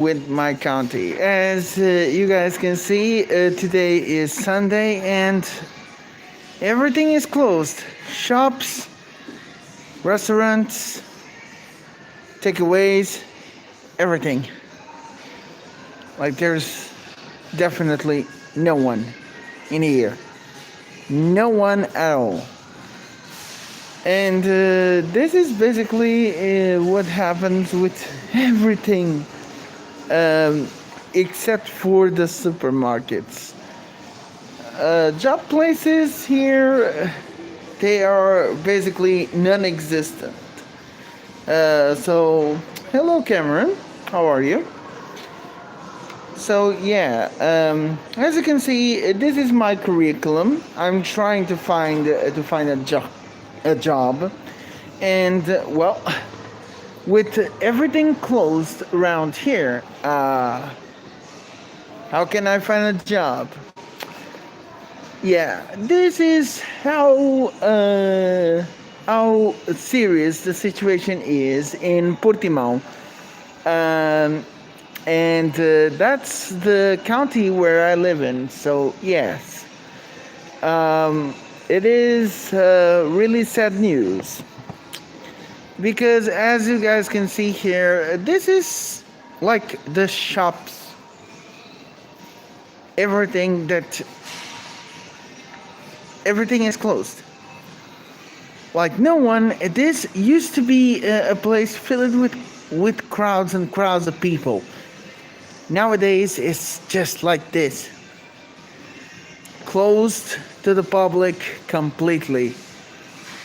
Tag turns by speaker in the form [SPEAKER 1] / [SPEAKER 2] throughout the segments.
[SPEAKER 1] with my county. As you guys can see, today is Sunday and everything is closed. Shops, restaurants, takeaways, everything. Like there's definitely no one in here. No one at all. And this is basically what happens with everything except for the supermarkets. Job places here, they are basically non-existent. So, hello Cameron, how are you? So yeah, as you can see, this is my curriculum. I'm trying to find a job, and well, with everything closed around here, how can I find a job? Yeah, this is how serious the situation is in Portimão, and that's the county where I live in. So yes, it is really sad news. Because as you guys can see here, this is like the shops, everything is closed. Like no one, this used to be a place filled with crowds and crowds of people. Nowadays it's just like this. Closed to the public completely.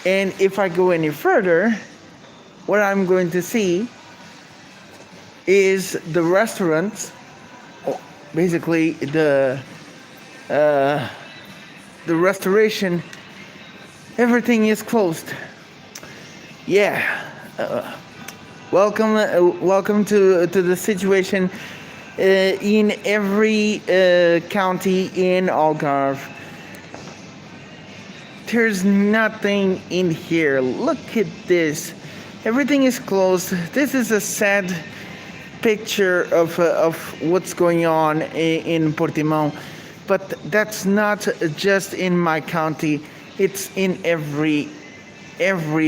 [SPEAKER 1] And if I go any further, what I'm going to see is the restaurants, basically the restoration, everything is closed. Yeah, welcome to the situation in every county in Algarve. There's nothing in here. Look at this. Everything is closed. This is a sad picture of what's going on in Portimão. But that's not just in my county. It's in every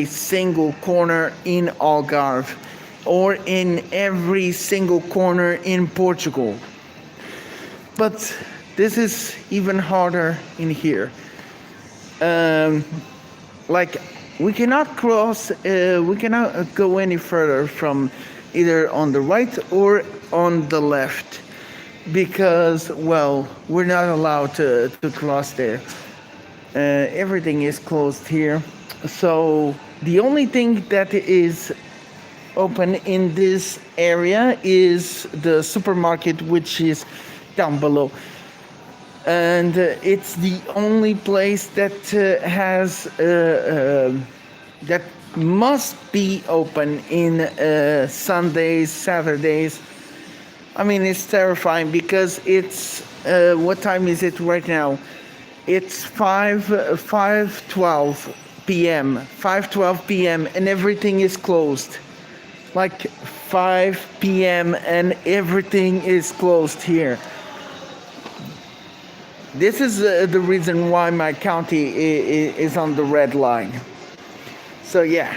[SPEAKER 1] single corner in Algarve, or in every single corner in Portugal. But this is even harder in here. Like we cannot go any further from either on the right or on the left, because well, we're not allowed to cross there. Everything is closed here. So the only thing that is open in this area is the supermarket, which is down below. And it's the only place that has that must be open in Sundays, Saturdays. I mean, it's terrifying because it's what time is it right now? It's 5:12 p.m. 5:12 p.m. and everything is closed. Like 5 p.m. and everything is closed here. This is the reason why my county is on the red line. So yeah.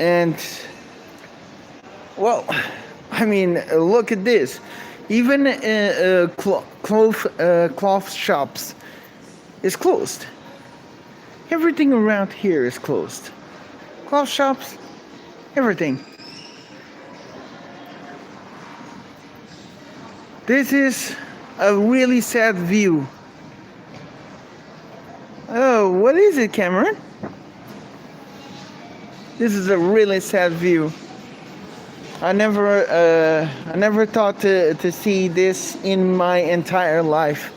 [SPEAKER 1] And well, I mean, look at this. Even cloth shops is closed. Everything around here is closed. Cloth shops, everything. This is a really sad view. Oh, what is it, Cameron? This is a really sad view. I never thought to see this in my entire life.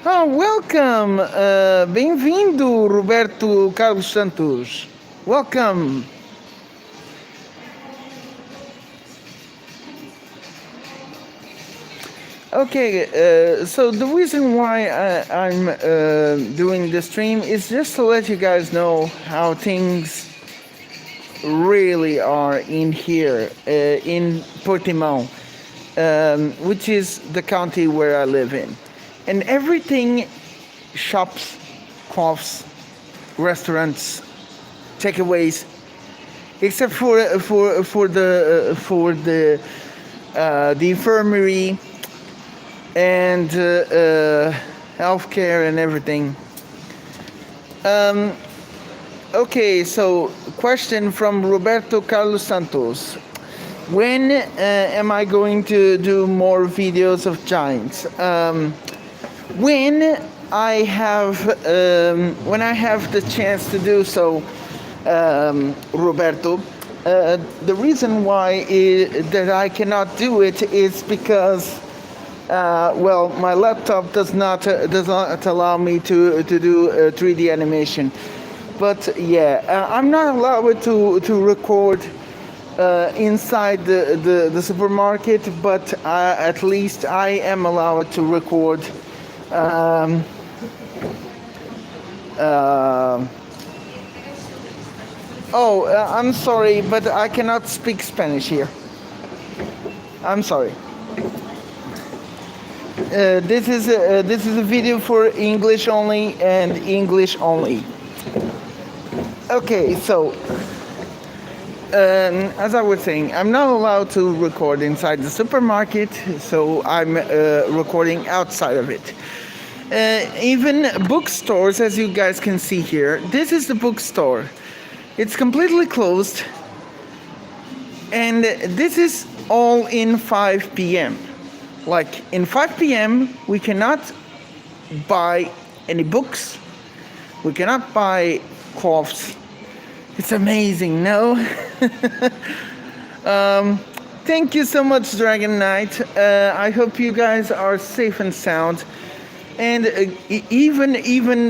[SPEAKER 1] Oh, welcome. Bem-vindo, Roberto Carlos Santos. Welcome. Okay, so the reason why I'm doing the stream is just to let you guys know how things really are in here, in Portimão, which is the county where I live in. And everything, shops, crafts, restaurants, takeaways, except for the infirmary and healthcare and everything. Okay, so question from Roberto Carlos Santos. When am I going to do more videos of giants? When I have the chance to do so, Roberto. The reason why that I cannot do it is because, well, my laptop does not allow me to do 3D animation. But yeah, I'm not allowed to record inside the supermarket, but at least I am allowed to record. I'm sorry, but I cannot speak Spanish here. I'm sorry. This is a video for English only and English only. Okay, so as I was saying, I'm not allowed to record inside the supermarket, so I'm recording outside of it. Even bookstores, as you guys can see here, this is the bookstore. It's completely closed, and this is all in 5 p.m. Like in 5 p.m. we cannot buy any books, we cannot buy clothes. It's amazing, no? Thank you so much, Dragon Knight. I hope you guys are safe and sound. And even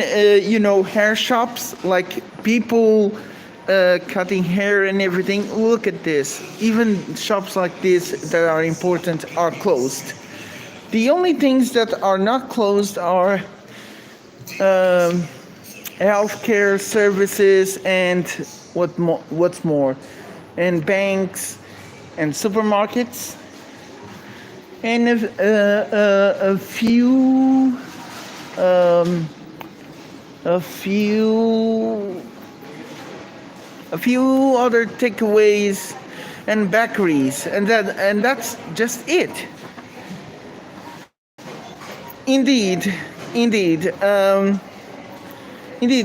[SPEAKER 1] hair shops, like people cutting hair and everything. Look at this. Even shops like this that are important are closed. The only things that are not closed are healthcare services and what's more, and banks and supermarkets, and a few other takeaways and bakeries, and that's just it. Indeed,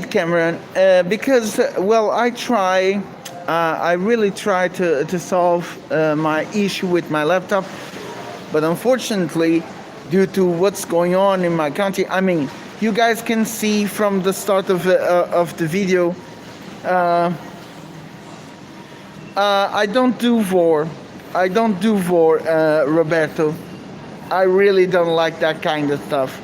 [SPEAKER 1] Cameron. Because well, I really try to solve my issue with my laptop, but unfortunately, due to what's going on in my country, I mean, you guys can see from the start of the video. I don't do VOR. Roberto. I really don't like that kind of stuff.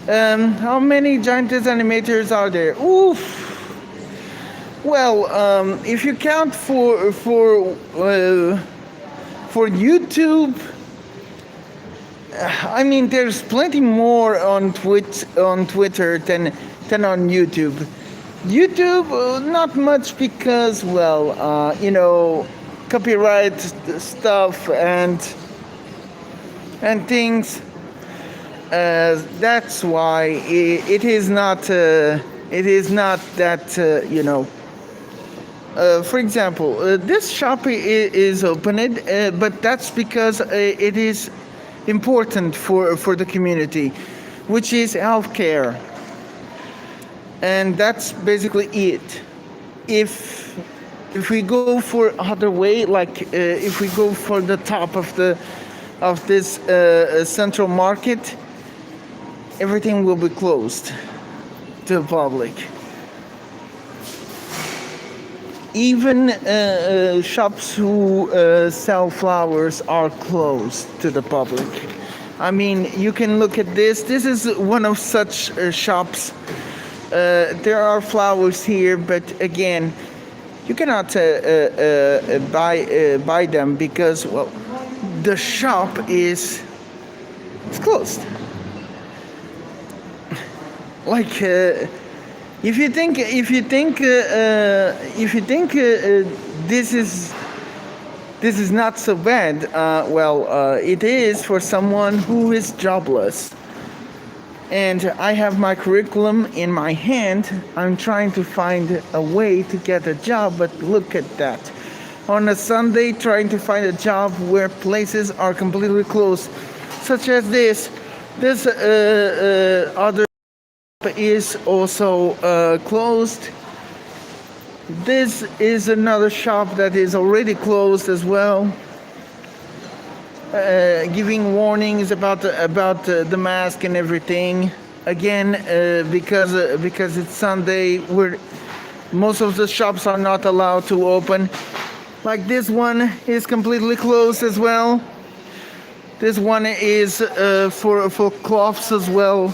[SPEAKER 1] How many Giantess animators are there? Oof. Well, if you count for YouTube, I mean, there's plenty more on Twitter than on YouTube. YouTube, not much because, well, copyright stuff and things. That's why it is not that for example, this shop is opened, but that's because it is important for the community, which is healthcare, and that's basically it. If we go for other way, like if we go for the top of this central market, everything will be closed to the public. Even shops who sell flowers are closed to the public. I mean, you can look at this. This is one of such shops. There are flowers here, but again, you cannot buy them because, well, the shop is It's closed. Like if you think this is not so bad. It is for someone who is jobless. And I have my curriculum in my hand. I'm trying to find a way to get a job, but look at that. On a Sunday, trying to find a job where places are completely closed, such as this. This other is also closed. This is another shop that is already closed as well, giving warnings about the mask and everything. Again, because it's Sunday, most of the shops are not allowed to open. Like this one is completely closed as well. This one is for cloths as well.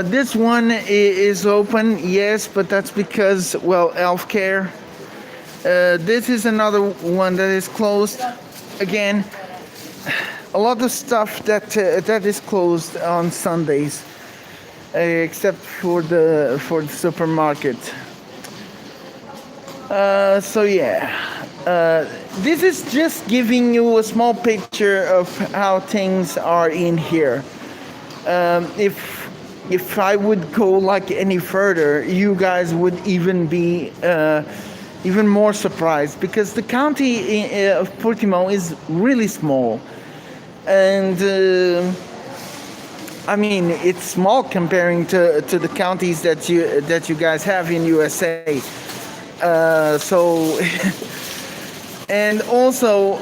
[SPEAKER 1] This one is open, yes, but that's because, healthcare. This is another one that is closed. Again, a lot of stuff that is closed on Sundays, except for the supermarket. This is just giving you a small picture of how things are in here. If I would go like any further, you guys would even be even more surprised, because the county of Portimão is really small, and it's small comparing to the counties that you guys have in USA. And also,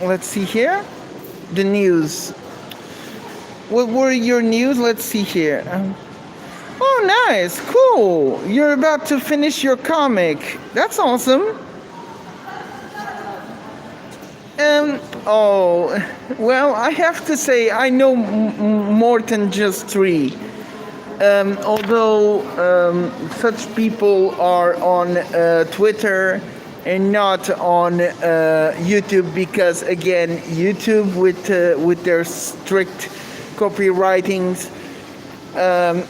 [SPEAKER 1] let's see here, the news. What were your news? Let's see here. Oh, nice, cool. You're about to finish your comic. That's awesome. I have to say I know more than just 3. Although such people are on Twitter and not on YouTube, because again, YouTube with their strict copywritings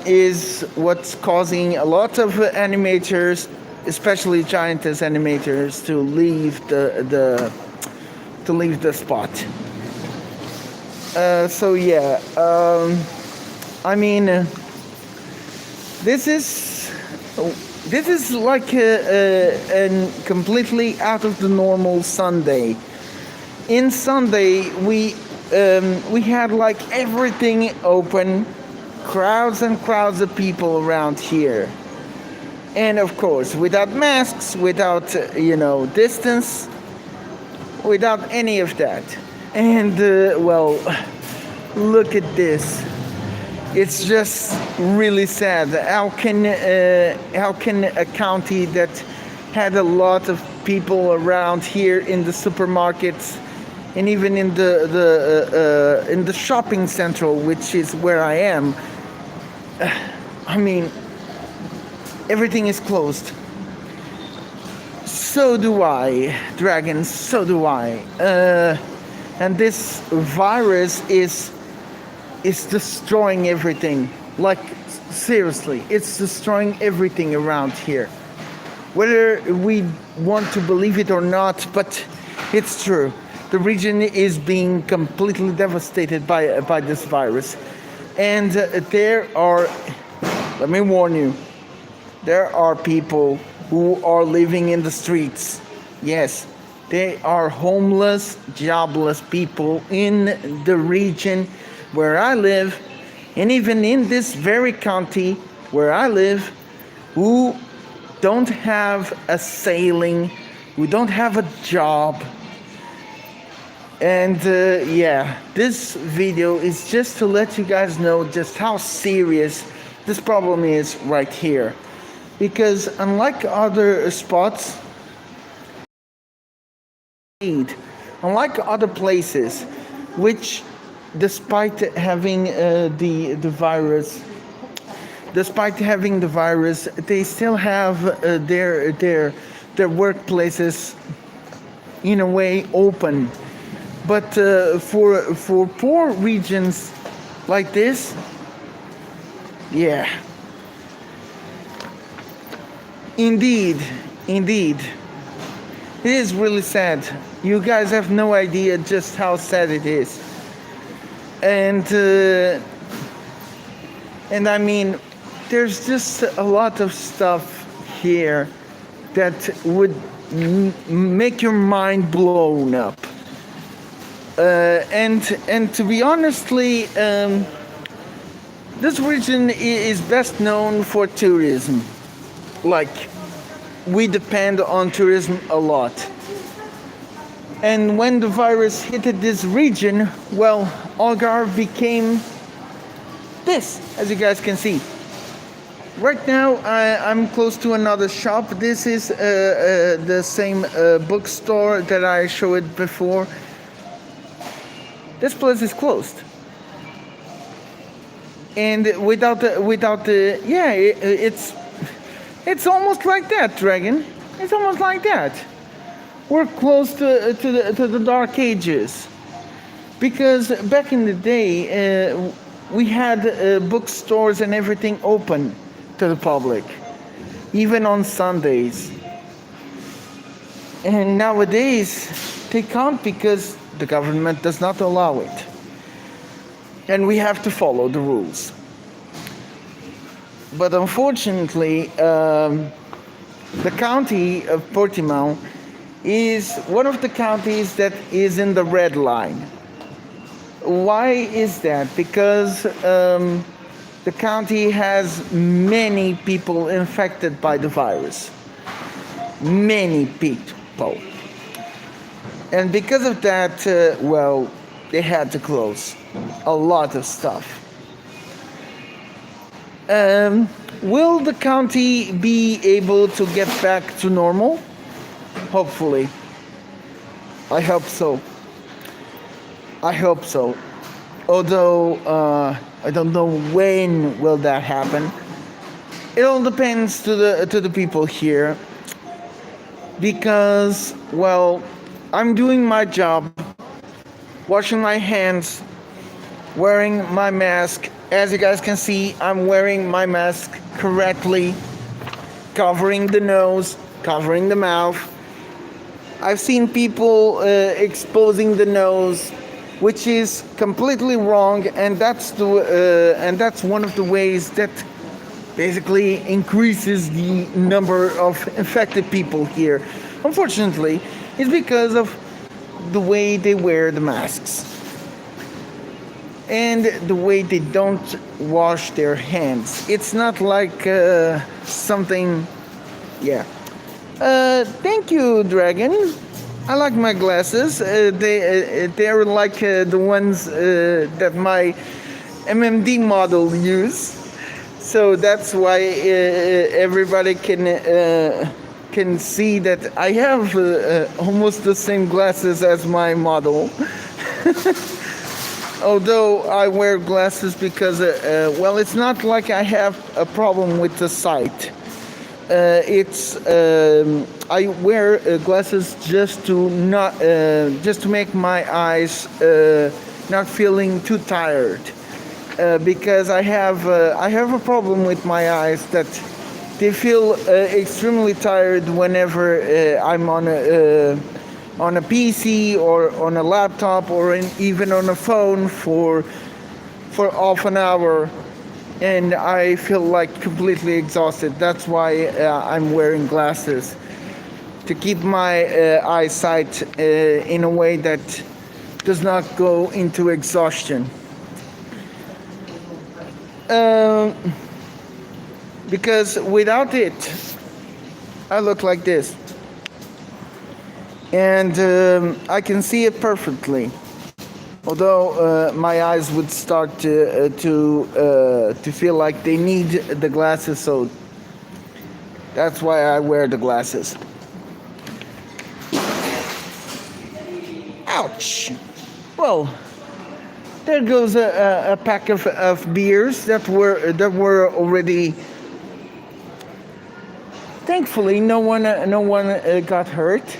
[SPEAKER 1] is what's causing a lot of animators, especially giantess animators, to leave the spot. This is like a completely out of the normal Sunday. In Sunday, we had like everything open, crowds and crowds of people around here, and of course without masks, without distance, without any of that. And look at this. It's just really sad. How can a county that had a lot of people around here in the supermarkets and even in the shopping central, which is where I am, everything is closed. So do I, Dragon. So do I. And this virus is destroying everything. Like, seriously, it's destroying everything around here. Whether we want to believe it or not, but it's true. The region is being completely devastated by this virus. And let me warn you, there are people who are living in the streets. Yes, they are homeless, jobless people in the region where I live, and even in this very county where I live, who don't have a sailing, who don't have a job. And this video is just to let you guys know just how serious this problem is right here. Because unlike other spots, unlike other places, which despite having the virus, they still have their workplaces in a way open. But for poor regions like this, yeah, indeed, indeed, it is really sad. You guys have no idea just how sad it is, and I mean, there's just a lot of stuff here that would make your mind blown up. And to be honestly, this region is best known for tourism. Like, we depend on tourism a lot. And when the virus hit this region, well, Algarve became this, as you guys can see. Right now, I'm close to another shop. This is the same bookstore that I showed before. This place is closed, and without the yeah, it's almost like that, Dragon. It's almost like that. We're close to the dark ages, because back in the day we had bookstores and everything open to the public, even on Sundays. And nowadays they can't because the government does not allow it. And we have to follow the rules. But unfortunately, the county of Portimão is one of the counties that is in the red line. Why is that? Because the county has many people infected by the virus. Many people. And because of that, well, they had to close a lot of stuff. Will the county be able to get back to normal? Hopefully. I hope so. I hope so. Although I don't know when will that happen. It all depends to the people here. Because, well, I'm doing my job, washing my hands, wearing my mask. As you guys can see, I'm wearing my mask correctly, covering the nose, covering the mouth. I've seen people exposing the nose, which is completely wrong, and that's one of the ways that basically increases the number of infected people here. Unfortunately, it's because of the way they wear the masks and the way they don't wash their hands. It's not like something, yeah. Thank you, Dragon. I like my glasses. They're like the ones that my MMD model use. So that's why everybody can see that I have almost the same glasses as my model. Although I wear glasses because, well, it's not like I have a problem with the sight. I wear glasses just to make my eyes not feeling too tired. Because I have a problem with my eyes that they feel extremely tired whenever I'm on a PC or on a laptop or even on a phone for half an hour, and I feel like completely exhausted. That's why I'm wearing glasses, to keep my eyesight in a way that does not go into exhaustion. Because without it, I look like this. And I can see it perfectly. Although my eyes would start to feel like they need the glasses, so that's why I wear the glasses. Ouch! Well, there goes a pack of beers that were already. Thankfully, no one got hurt.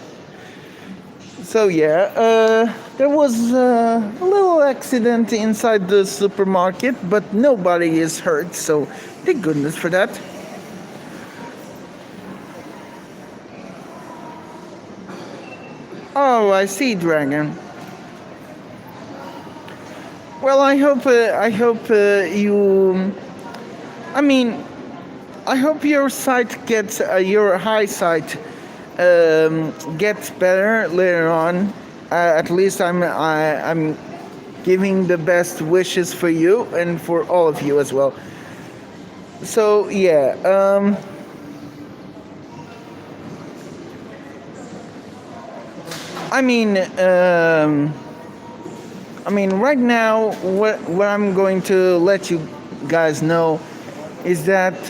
[SPEAKER 1] So yeah, there was a little accident inside the supermarket, but nobody is hurt. So thank goodness for that. Oh, I see, Dragon. Well, I hope you. I mean, I hope your sight gets your high sight gets better later on. At least I'm giving the best wishes for you and for all of you as well. So yeah, I mean, right now, what I'm going to let you guys know is that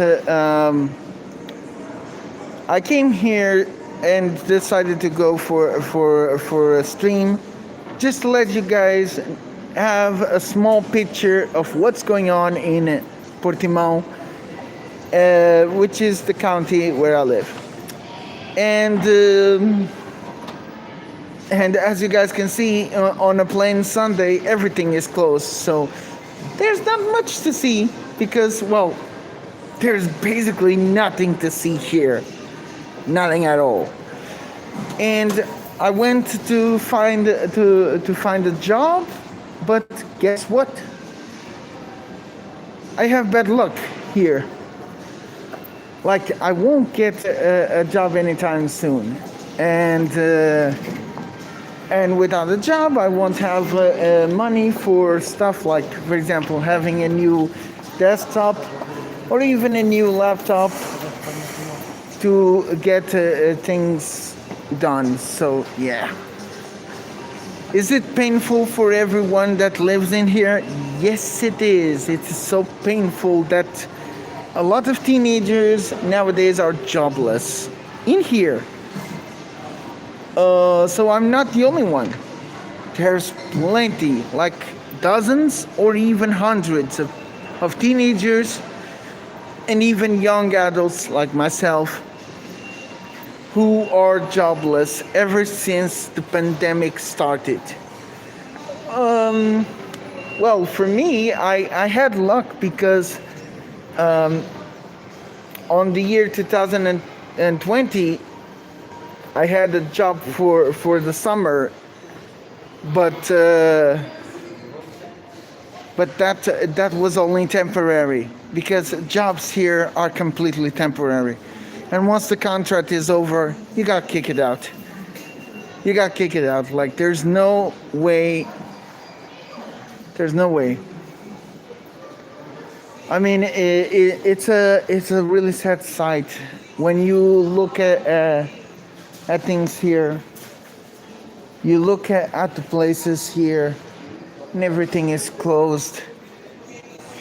[SPEAKER 1] I came here and decided to go for a stream, just to let you guys have a small picture of what's going on in Portimão, which is the county where I live. And and as you guys can see, on a plain Sunday, everything is closed. So there's not much to see because, well, there's basically nothing to see here. Nothing at all. And I went to find a job, but guess what? I have bad luck here. Like, I won't get a job anytime soon, and without a job, I won't have money for stuff like, for example, having a new desktop or even a new laptop to get things done. So yeah. Is it painful for everyone that lives in here? Yes, it is. It's so painful that a lot of teenagers nowadays are jobless in here. So I'm not the only one. There's plenty, like dozens or even hundreds of teenagers and even young adults like myself who are jobless ever since the pandemic started. Well, for me, I had luck because on the year 2020, I had a job for the summer, but that was only temporary because jobs here are completely temporary. And once the contract is over, you got to kick it out. You got to kick it out. Like, there's no way. There's no way. I mean, it's a really sad sight when you look at things here. You look at the places here, and everything is closed.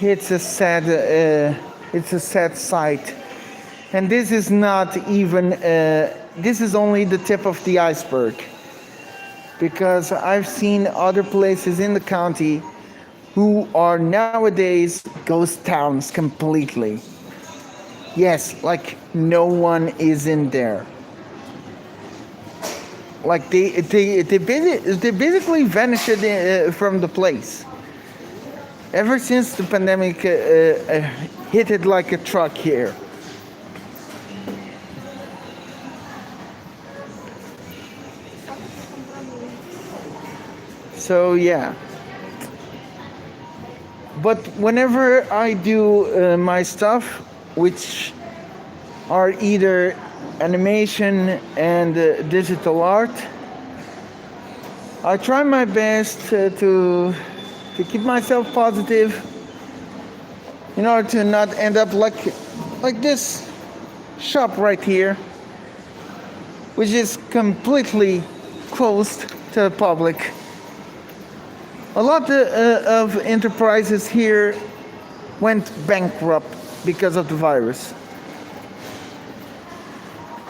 [SPEAKER 1] It's a sad sight. And this is not even, this is only the tip of the iceberg. Because I've seen other places in the county who are nowadays ghost towns completely. Yes, like no one is in there. Like they basically vanished from the place. Ever since the pandemic hit it like a truck here. So yeah. But whenever I do my stuff, which are either animation and digital art, I try my best to keep myself positive in order to not end up like this shop right here, which is completely closed to the public. A lot of enterprises here went bankrupt because of the virus.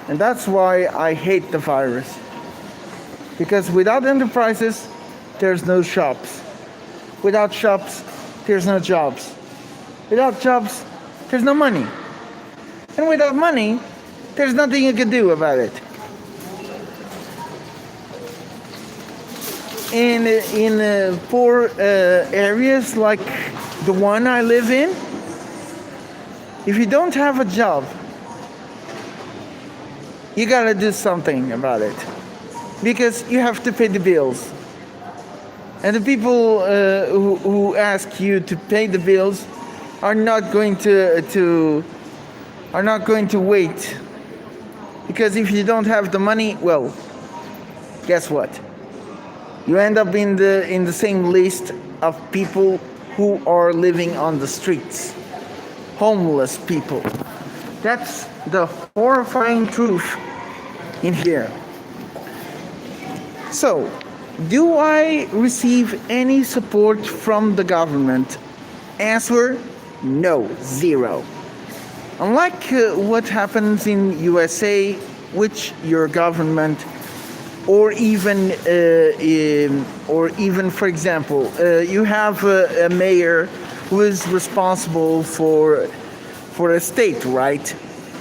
[SPEAKER 1] And that's why I hate the virus. Because without enterprises, there's no shops. Without shops, there's no jobs. Without jobs, there's no money. And without money, there's nothing you can do about it. in poor areas like the one I live in, if you don't have a job, you gotta do something about it because you have to pay the bills. And the people who ask you to pay the bills are not going to wait, because if you don't have the money, well, guess what? You end up in the same list of people who are living on the streets, homeless people. That's the horrifying truth in here. So, do I receive any support from the government? Answer: no, zero. Unlike what happens in USA, which your government, or even, for example, you have a mayor who is responsible for a state, right?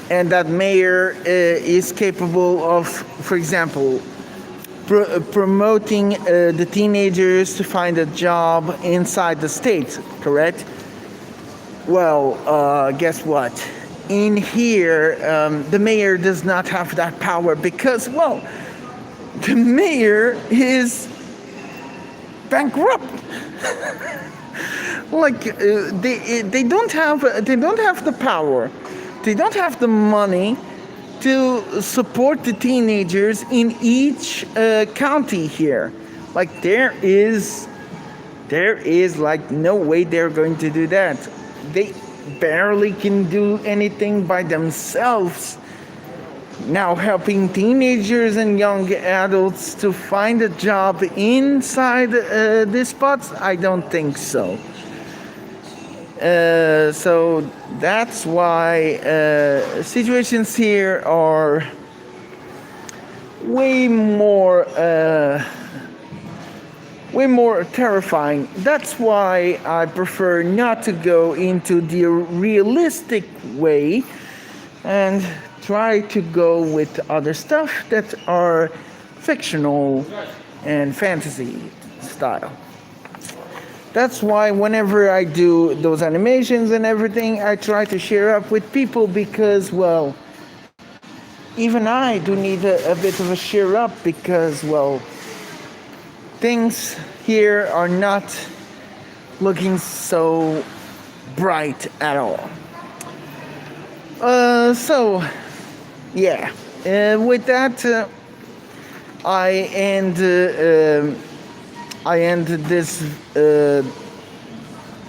[SPEAKER 1] And that mayor is capable of, for example, promoting the teenagers to find a job inside the state, correct? Well, guess what? In here, the mayor does not have that power because, well, the mayor is bankrupt. Like they don't have the power, they don't have the money to support the teenagers in each county here. Like there is like no way they're going to do that. They barely can do anything by themselves. Now helping teenagers and young adults to find a job inside these spots, I don't think so. So that's why situations here are way more terrifying. That's why I prefer not to go into the realistic way and try to go with other stuff that are fictional and fantasy style. That's why whenever I do those animations and everything, I try to share up with people because, well, even I do need a bit of a cheer up because, well, things here are not looking so bright at all. So, yeah, with that, I end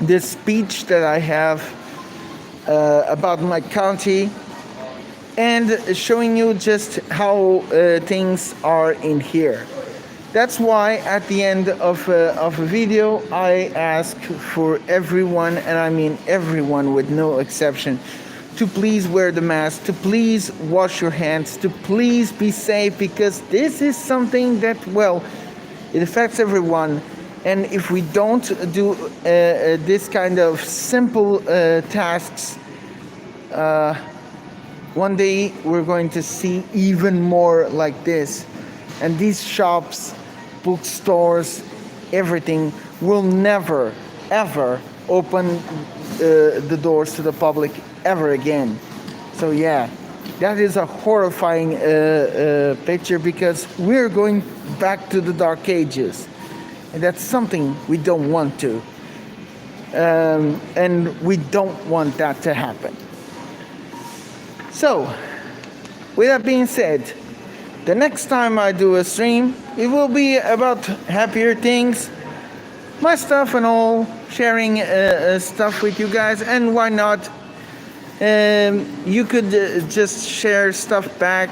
[SPEAKER 1] this speech that I have about my county and showing you just how things are in here. That's why at the end of a video I ask for everyone, and I mean everyone with no exception, to please wear the mask, to please wash your hands, to please be safe, because this is something that, well, it affects everyone. And if we don't do this kind of simple tasks, one day we're going to see even more like this. And these shops, bookstores, everything will never, ever open the doors to the public ever again. So yeah, that is a horrifying picture, because we're going back to the dark ages. And that's something we don't want to. And we don't want that to happen. So, with that being said, the next time I do a stream, it will be about happier things, my stuff and all, sharing stuff with you guys. And why not? You could just share stuff back.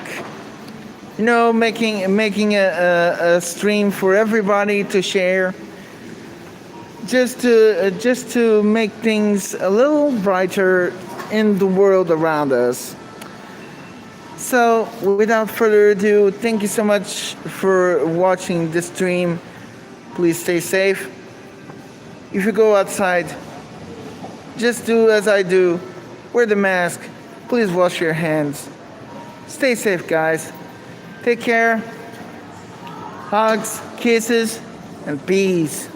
[SPEAKER 1] You know, making a stream for everybody to share, just to make things a little brighter in the world around us. So, without further ado, thank you so much for watching this stream. Please stay safe. If you go outside, just do as I do. Wear the mask. Please wash your hands. Stay safe, guys. Take care. Hugs, kisses. and peace.